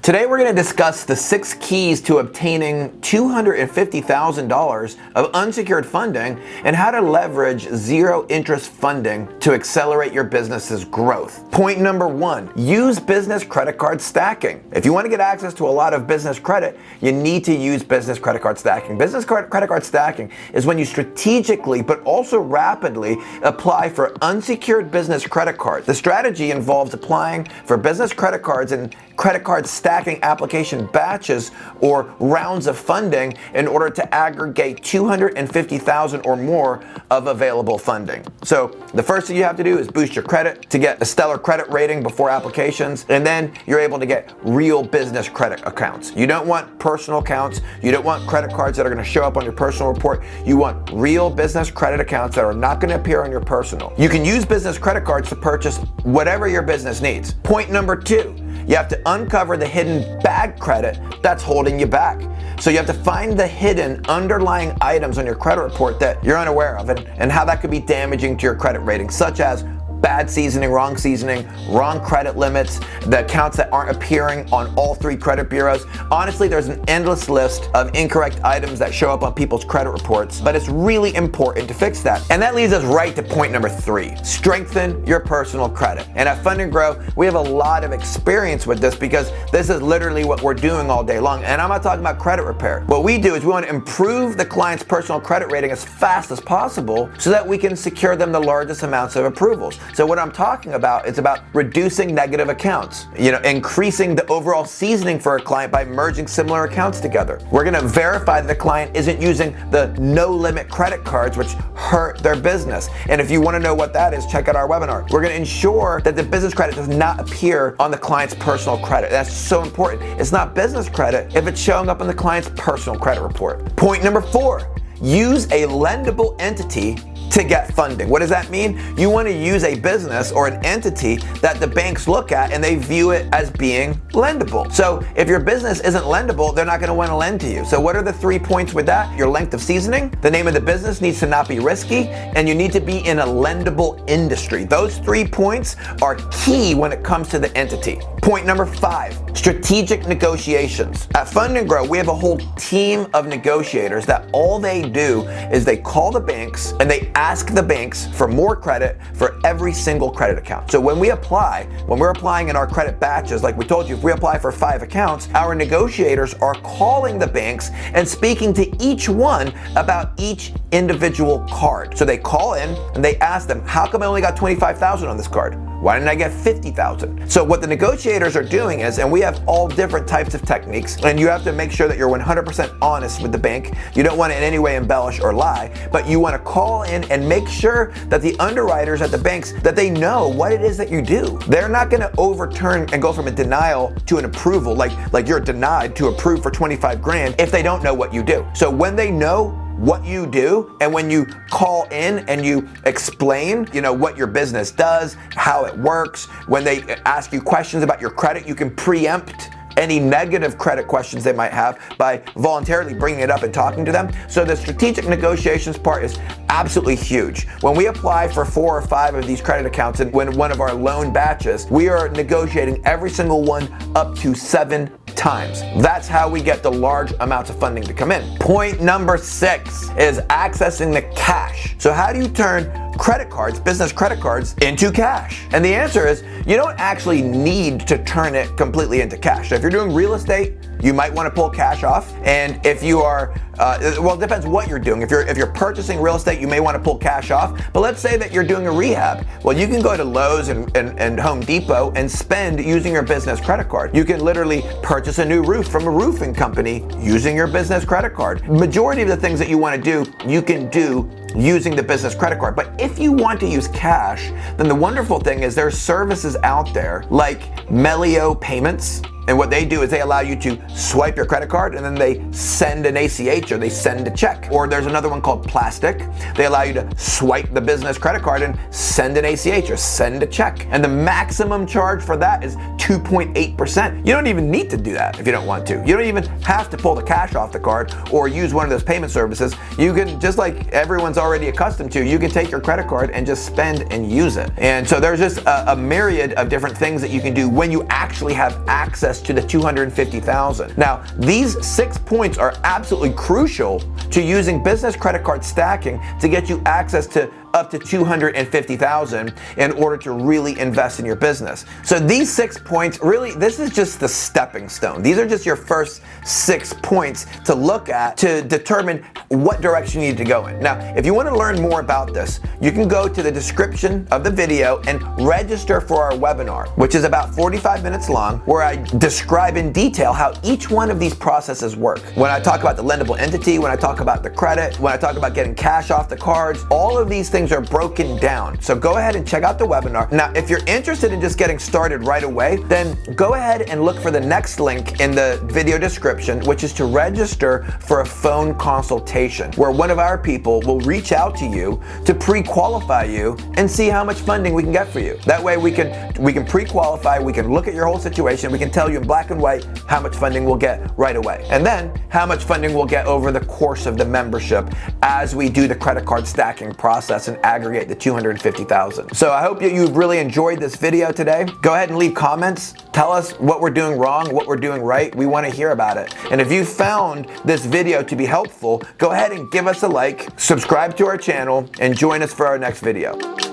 Today we're going to discuss the 6 keys to obtaining $250,000 of unsecured funding and how to leverage zero interest funding to accelerate your business's growth. Point number 1, use business credit card stacking. If you want to get access to a lot of business credit, you need to use business credit card stacking. Business credit card stacking is when you strategically but also rapidly apply for unsecured business credit cards. The strategy involves applying for business credit cards and credit card stacking application batches or rounds of funding in order to aggregate $250,000 or more of available funding. So the first thing you have to do is boost your credit to get a stellar credit rating before applications, and then you're able to get real business credit accounts. You don't want personal accounts. You don't want credit cards that are going to show up on your personal report. You want real business credit accounts that are not going to appear on your personal. You can use business credit cards to purchase whatever your business needs. Point number 2. You have to uncover the hidden bad credit that's holding you back. So you have to find the hidden underlying items on your credit report that you're unaware of and how that could be damaging to your credit rating, such as bad seasoning, wrong credit limits, the accounts that aren't appearing on all 3 credit bureaus. Honestly, there's an endless list of incorrect items that show up on people's credit reports, but it's really important to fix that. And that leads us right to point number 3, strengthen your personal credit. And at Fund&Grow, we have a lot of experience with this because this is literally what we're doing all day long. And I'm not talking about credit repair. What we do is we want to improve the client's personal credit rating as fast as possible so that we can secure them the largest amounts of approvals. So what I'm talking about is about reducing negative accounts, increasing the overall seasoning for a client by merging similar accounts together. We're going to verify that the client isn't using the no limit credit cards, which hurt their business. And if you want to know what that is, check out our webinar. We're going to ensure that the business credit does not appear on the client's personal credit. That's so important. It's not business credit if it's showing up on the client's personal credit report. Point number 4, use a lendable entity to get funding. What does that mean? You want to use a business or an entity that the banks look at and they view it as being lendable. So if your business isn't lendable, they're not going to want to lend to you. So what are the 3 points with that? Your length of seasoning, the name of the business needs to not be risky, and you need to be in a lendable industry. Those 3 points are key when it comes to the entity. Point number 5, strategic negotiations. At Fund&Grow, we have a whole team of negotiators that all they do is they call the banks and they ask the banks for more credit for every single credit account. So when we're applying in our credit batches, like we told you, if we apply for 5 accounts, our negotiators are calling the banks and speaking to each one about each individual card. So they call in and they ask them, how come I only got $25,000 on this card? Why didn't I get $50,000? So what the negotiators are doing is, and we have all different types of techniques, and you have to make sure that you're 100% honest with the bank. You don't want to in any way embellish or lie, but you want to call in and make sure that the underwriters at the banks, that they know what it is that you do. They're not going to overturn and go from a denial to an approval, like you're denied to approve for 25 grand if they don't know what you do. So when they know what you do, and when you call in and you explain, what your business does, how it works, when they ask you questions about your credit, you can preempt any negative credit questions they might have by voluntarily bringing it up and talking to them. So the strategic negotiations part is absolutely huge. When we apply for 4 or 5 of these credit accounts in one of our loan batches, we are negotiating every single one up to 7 times. That's how we get the large amounts of funding to come in. Point number 6 is accessing the cash. So how do you turn credit cards, business credit cards, into cash? And the answer is you don't actually need to turn it completely into cash. So if you're doing real estate, you might want to pull cash off. And if you are, it depends what you're doing. If you're purchasing real estate, you may want to pull cash off. But let's say that you're doing a rehab. Well, you can go to Lowe's and Home Depot and spend using your business credit card. You can literally purchase a new roof from a roofing company using your business credit card. Majority of the things that you want to do, you can do using the business credit card. But if you want to use cash, then the wonderful thing is there's services out there like Melio Payments. And what they do is they allow you to swipe your credit card and then they send an ACH or they send a check. Or there's another one called Plastic. They allow you to swipe the business credit card and send an ACH or send a check. And the maximum charge for that is 2.8%. You don't even need to do that if you don't want to. You don't even have to pull the cash off the card or use one of those payment services. You can, just like everyone's already accustomed to, you can take your credit card and just spend and use it. And so there's just a myriad of different things that you can do when you actually have access access to the $250,000. Now, these 6 points are absolutely crucial to using business credit card stacking to get you access to up to $250,000 in order to really invest in your business. So these 6 points, really, this is just the stepping stone. These are just your first 6 points to look at to determine what direction you need to go in. Now, if you want to learn more about this, you can go to the description of the video and register for our webinar, which is about 45 minutes long, where I describe in detail how each one of these processes work. When I talk about the lendable entity, when I talk about the credit, when I talk about getting cash off the cards, all of these things are broken down. So go ahead and check out the webinar. Now, if you're interested in just getting started right away, then go ahead and look for the next link in the video description, which is to register for a phone consultation, where one of our people will reach out to you to pre-qualify you and see how much funding we can get for you. That way we can pre-qualify, we can look at your whole situation, we can tell you in black and white how much funding we'll get right away. And then how much funding we'll get over the course of the membership as we do the credit card stacking process and aggregate the $250,000. So I hope you've really enjoyed this video today. Go ahead and leave comments. Tell us what we're doing wrong, what we're doing right. We want to hear about it. And if you found this video to be helpful, go ahead and give us a like, subscribe to our channel, and join us for our next video.